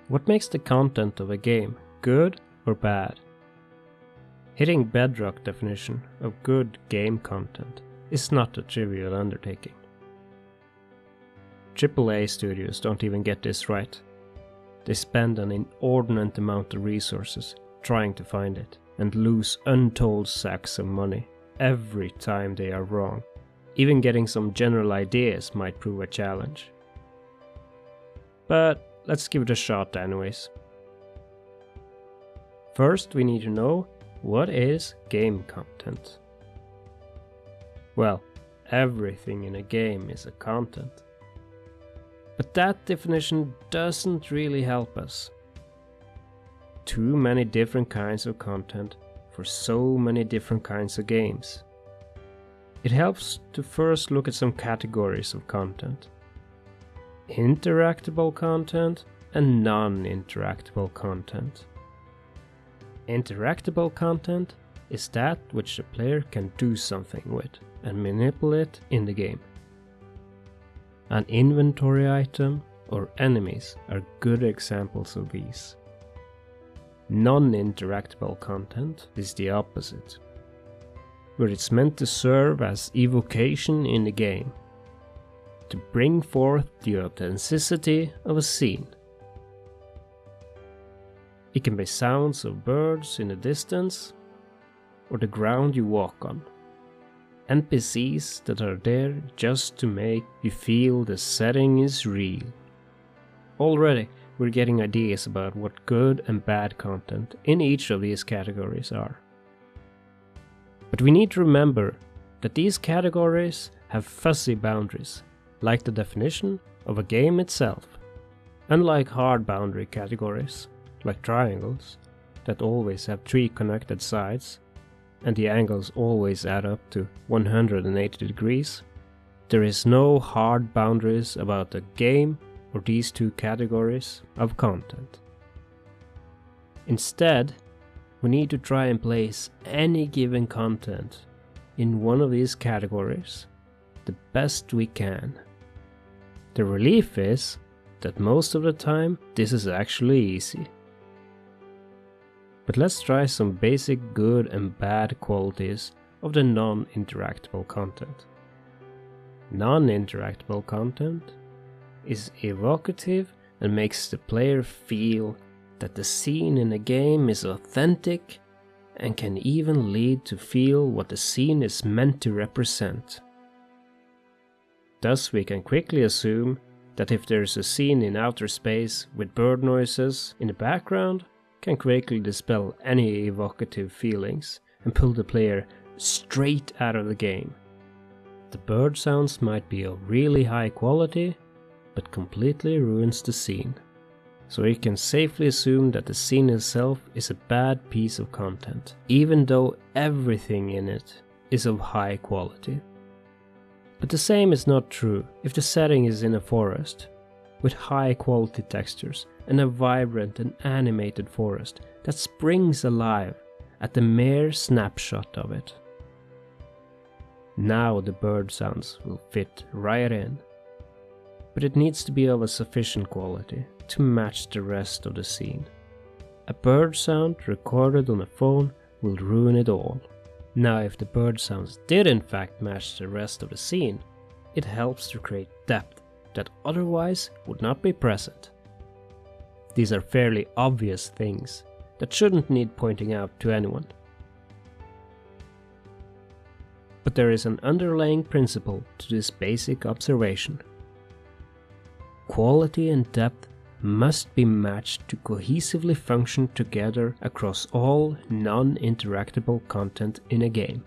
What makes the content of a game good or bad? Hitting bedrock definition of good game content is not a trivial undertaking. AAA studios don't even get this right. They spend an inordinate amount of resources trying to find it and lose untold sacks of money every time they are wrong. Even getting some general ideas might prove a challenge. But let's give it a shot anyways. First, we need to know what is game content. Well, everything in a game is a content. But that definition doesn't really help us. Too many different kinds of content for so many different kinds of games. It helps to first look at some categories of content. Interactable content and non-interactable content. Interactable content is that which the player can do something with and manipulate in the game. An inventory item or enemies are good examples of these. Non-interactable content is the opposite, where it's meant to serve as evocation in the game, to bring forth the authenticity of a scene. It can be sounds of birds in the distance, or the ground you walk on. NPCs that are there just to make you feel the setting is real. Already, we're getting ideas about what good and bad content in each of these categories are. But we need to remember that these categories have fuzzy boundaries, like the definition of a game itself. Unlike hard boundary categories, like triangles, that always have 3 connected sides, and the angles always add up to 180 degrees, there is no hard boundaries about a game or these 2 categories of content. Instead, we need to try and place any given content in one of these categories the best we can. The relief is that most of the time this is actually easy. But let's try some basic good and bad qualities of the non-interactable content. Non-interactable content is evocative and makes the player feel that the scene in a game is authentic and can even lead to feel what the scene is meant to represent. Thus we can quickly assume that if there is a scene in outer space with bird noises in the background, can quickly dispel any evocative feelings and pull the player straight out of the game. The bird sounds might be of really high quality, but completely ruins the scene. So we can safely assume that the scene itself is a bad piece of content, even though everything in it is of high quality. But the same is not true if the setting is in a forest, with high quality textures and a vibrant and animated forest that springs alive at the mere snapshot of it. Now the bird sounds will fit right in, but it needs to be of a sufficient quality to match the rest of the scene. A bird sound recorded on a phone will ruin it all. Now if the bird sounds did in fact match the rest of the scene, it helps to create depth that otherwise would not be present. These are fairly obvious things that shouldn't need pointing out to anyone. But there is an underlying principle to this basic observation. Quality and depth must be matched to cohesively function together across all non-interactable content in a game.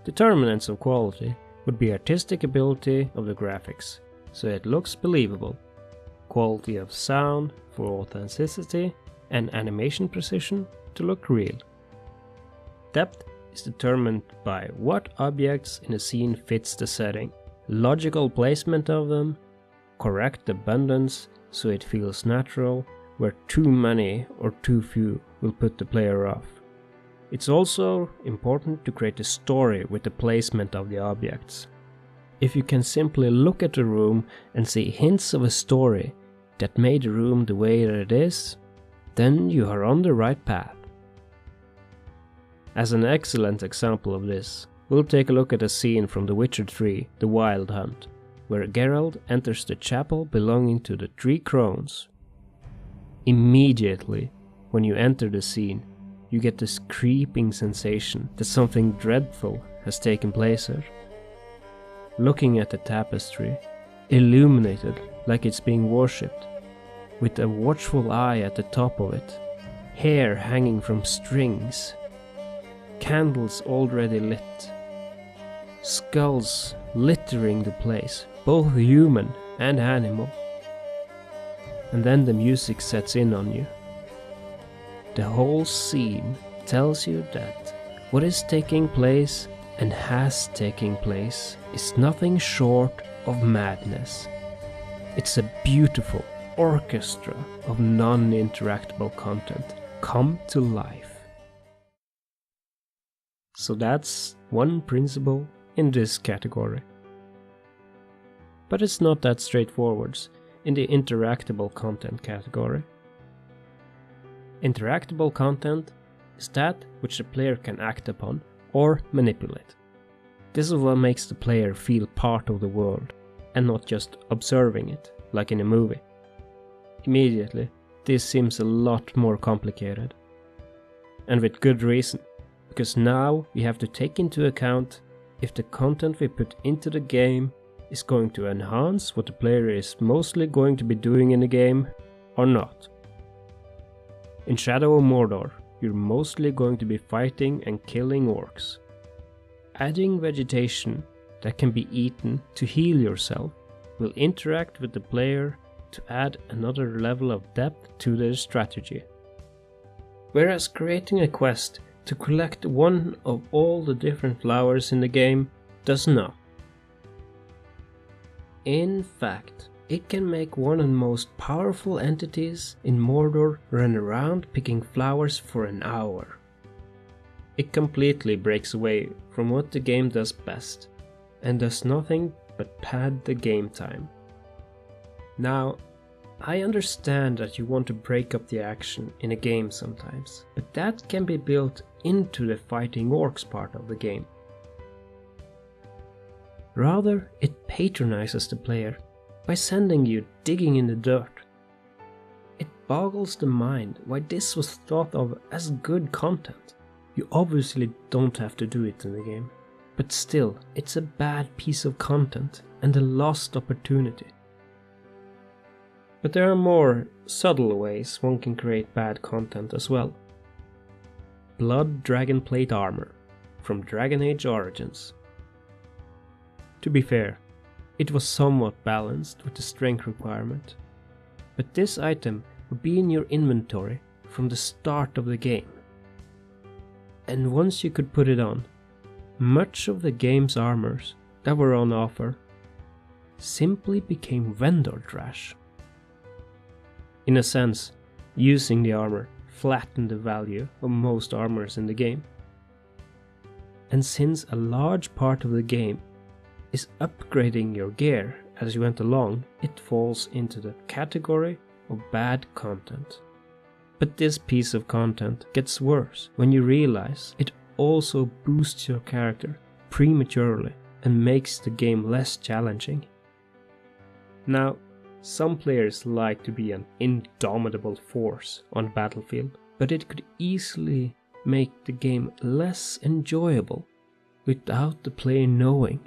Determinants of quality would be artistic ability of the graphics, so it looks believable, quality of sound for authenticity, and animation precision to look real. Depth is determined by what objects in a scene fits the setting, logical placement of them, correct abundance so it feels natural, where too many or too few will put the player off. It's also important to create a story with the placement of the objects. If you can simply look at the room and see hints of a story, that made the room the way that it is, then you are on the right path. As an excellent example of this, we'll take a look at a scene from The Witcher 3, The Wild Hunt, where Geralt enters the chapel belonging to the Three Crones. Immediately, when you enter the scene, you get this creeping sensation that something dreadful has taken place here. Looking at the tapestry, illuminated like it's being worshipped, with a watchful eye at the top of it, hair hanging from strings, candles already lit, skulls littering the place, both human and animal. And then the music sets in on you. The whole scene tells you that what is taking place and has taken place is nothing short of madness. It's a beautiful orchestra of non-interactable content come to life. So that's one principle in this category. But it's not that straightforward in the interactable content category. Interactable content is that which the player can act upon or manipulate. This is what makes the player feel part of the world and not just observing it, like in a movie. Immediately, this seems a lot more complicated. And with good reason, because now we have to take into account if the content we put into the game is going to enhance what the player is mostly going to be doing in the game or not. In Shadow of Mordor, you're mostly going to be fighting and killing orcs. Adding vegetation that can be eaten to heal yourself will interact with the player to add another level of depth to their strategy. Whereas creating a quest to collect one of all the different flowers in the game does not. In fact, it can make one of the most powerful entities in Mordor run around picking flowers for an hour. It completely breaks away from what the game does best, and does nothing but pad the game time. Now, I understand that you want to break up the action in a game sometimes, but that can be built into the fighting orcs part of the game. Rather, it patronizes the player by sending you digging in the dirt. It boggles the mind why this was thought of as good content. You obviously don't have to do it in the game, but still, it's a bad piece of content and a lost opportunity. But there are more subtle ways one can create bad content as well. Blood Dragon Plate Armor from Dragon Age Origins. To be fair, it was somewhat balanced with the strength requirement, but this item would be in your inventory from the start of the game. And once you could put it on, much of the game's armors that were on offer simply became vendor trash. In a sense, using the armor flattened the value of most armors in the game. And since a large part of the game is upgrading your gear as you went along, it falls into the category of bad content. But this piece of content gets worse when you realize it also boosts your character prematurely and makes the game less challenging. Now, some players like to be an indomitable force on the battlefield, but it could easily make the game less enjoyable without the player knowing.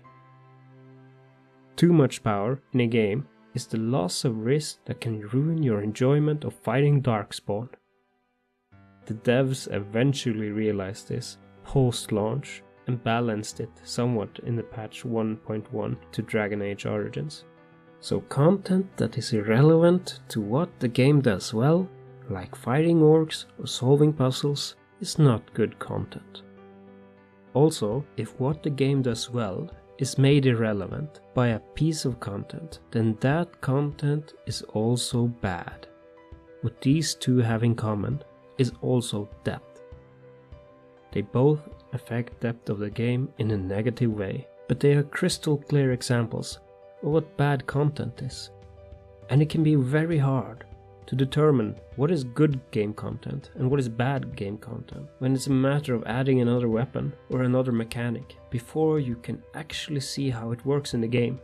Too much power in a game is the loss of risk that can ruin your enjoyment of fighting Darkspawn. The devs eventually realized this post-launch and balanced it somewhat in the patch 1.1 to Dragon Age Origins. So content that is irrelevant to what the game does well, like fighting orcs or solving puzzles, is not good content. Also, if what the game does well is made irrelevant by a piece of content, then that content is also bad. What these two have in common is also depth. They both affect depth of the game in a negative way, but they are crystal clear examples of what bad content is. And it can be very hard to determine what is good game content and what is bad game content when it's a matter of adding another weapon or another mechanic before you can actually see how it works in the game.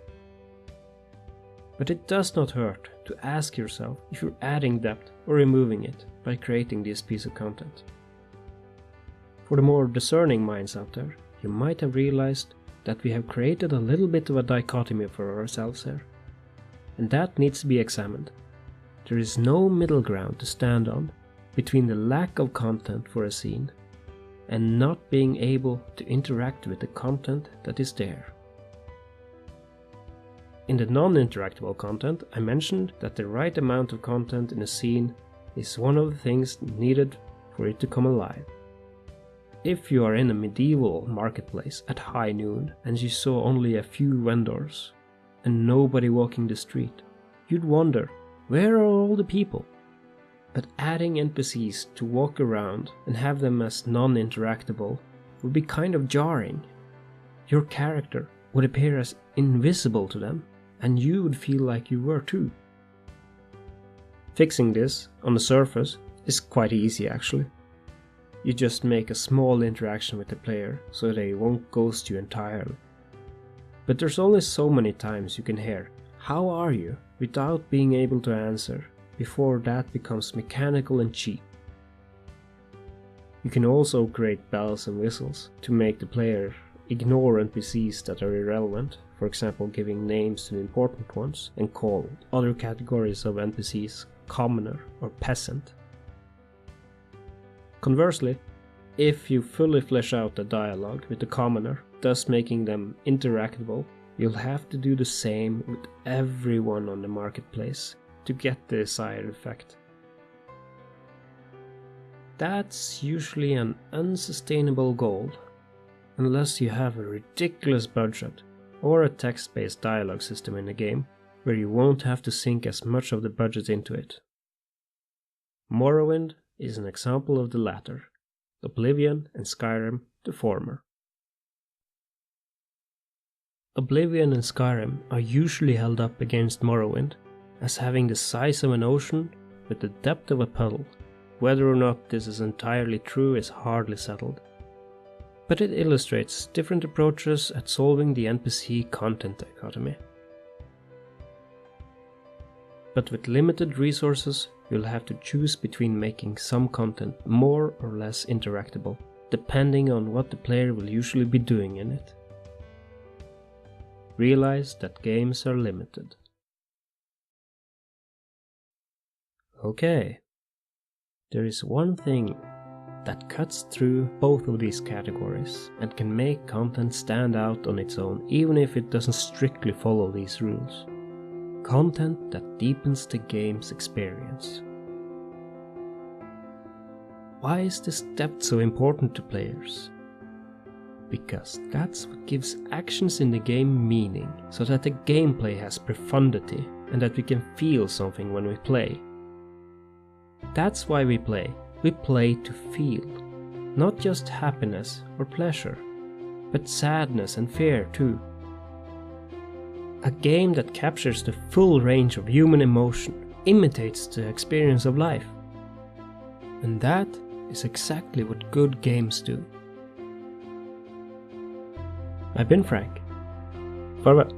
But it does not hurt to ask yourself if you're adding depth or removing it by creating this piece of content. For the more discerning minds out there, you might have realized that we have created a little bit of a dichotomy for ourselves here, and that needs to be examined. There is no middle ground to stand on between the lack of content for a scene and not being able to interact with the content that is there. In the non-interactable content, I mentioned that the right amount of content in a scene is one of the things needed for it to come alive. If you are in a medieval marketplace at high noon and you saw only a few vendors and nobody walking the street, you'd wonder, where are all the people? But adding NPCs to walk around and have them as non-interactable would be kind of jarring. Your character would appear as invisible to them, and you would feel like you were too. Fixing this on the surface is quite easy actually. You just make a small interaction with the player so they won't ghost you entirely. But there's only so many times you can hear, "How are you?" without being able to answer, before that becomes mechanical and cheap. You can also create bells and whistles to make the player ignore NPCs that are irrelevant, for example giving names to the important ones and call other categories of NPCs commoner or peasant. Conversely, if you fully flesh out the dialogue with the commoner, thus making them interactable, you'll have to do the same with everyone on the marketplace to get the desired effect. That's usually an unsustainable goal, unless you have a ridiculous budget or a text-based dialogue system in the game where you won't have to sink as much of the budget into it. Morrowind is an example of the latter, Oblivion and Skyrim the former. Oblivion and Skyrim are usually held up against Morrowind as having the size of an ocean with the depth of a puddle. Whether or not this is entirely true is hardly settled, but it illustrates different approaches at solving the NPC content dichotomy. But with limited resources, you'll have to choose between making some content more or less interactable, depending on what the player will usually be doing in it. Realize that games are limited. Okay, there is one thing that cuts through both of these categories and can make content stand out on its own even if it doesn't strictly follow these rules. Content that deepens the game's experience. Why is this depth so important to players? Because that's what gives actions in the game meaning, so that the gameplay has profundity and that we can feel something when we play. That's why we play. We play to feel, not just happiness or pleasure, but sadness and fear too. A game that captures the full range of human emotion imitates the experience of life. And that is exactly what good games do. I've been Frank. Farewell.